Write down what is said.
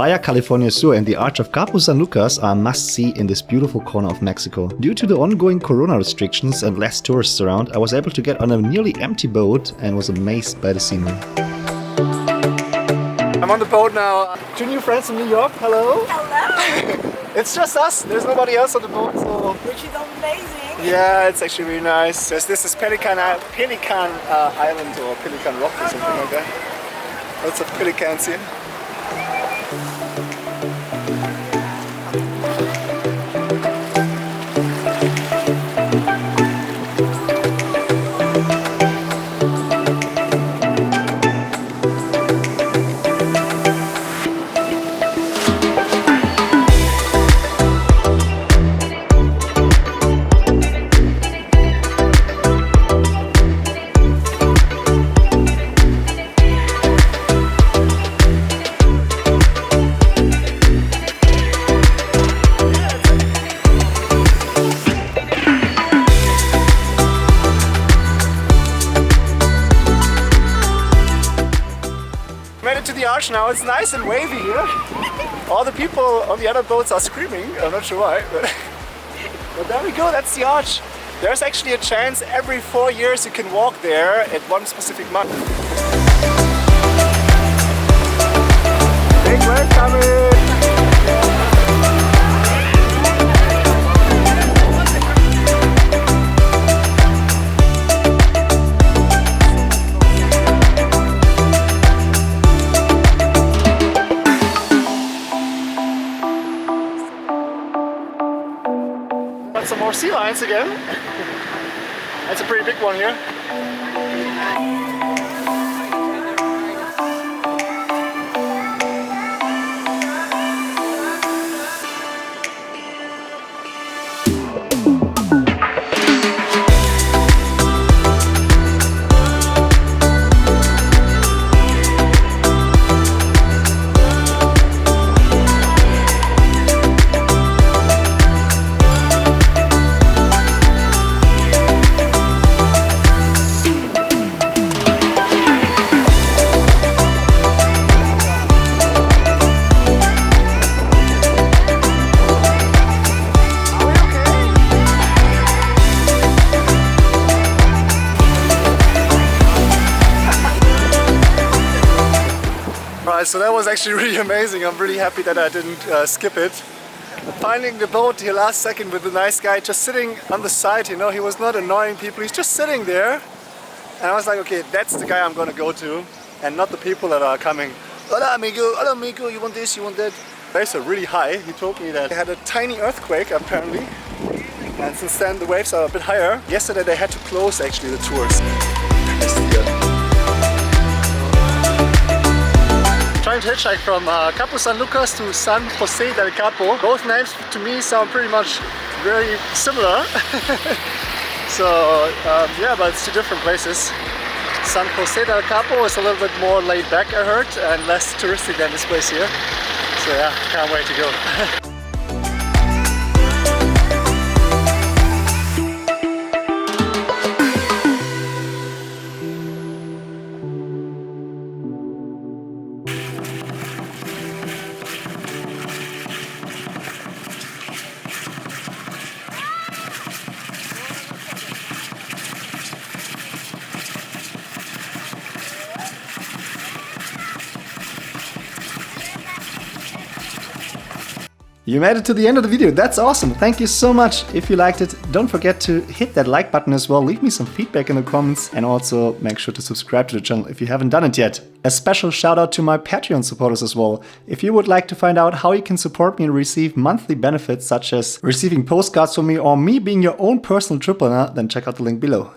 Baja California Sur and the Arch of Cabo San Lucas are a must-see in this beautiful corner of Mexico. Due to the ongoing corona restrictions and less tourists around, I was able to get on a nearly empty boat and was amazed by the scenery. I'm on the boat now. Two new friends from New York. Hello. Hello. It's just us. There's nobody else on the boat, so... Which is amazing. Yeah, it's actually really nice. This is Pelican Island or Pelican Rock or something like that. Lots of pelicans here. Made it to the arch now. It's nice and wavy here. All the people on the other boats are screaming. I'm not sure why, but there we go. That's the arch. There's actually a chance every 4 years you can walk there at one specific month. Big wave coming. Some more sea lions again. That's a pretty big one here. So that was actually really amazing. I'm really happy that I didn't skip it. Finding the boat here last second with the nice guy just sitting on the side, you know, he was not annoying people, he's just sitting there. And I was like, okay, that's the guy I'm gonna go to, and not the people that are coming. Hola amigo, you want this, you want that. Waves are really high. He told me that they had a tiny earthquake apparently, and since then the waves are a bit higher. Yesterday they had to close actually the tours. Trying to hitchhike from Cabo San Lucas to San Jose del Capo. Both names to me sound pretty much very similar. So yeah, but it's two different places. San Jose del Capo is a little bit more laid back, I heard, and less touristic than this place here. So yeah, can't wait to go. You made it to the end of the video. That's awesome. Thank you so much. If you liked it, don't forget to hit that like button as well. Leave me some feedback in the comments and also make sure to subscribe to the channel if you haven't done it yet. A special shout out to my Patreon supporters as well. If you would like to find out how you can support me and receive monthly benefits such as receiving postcards from me or me being your own personal trip planner, then check out the link below.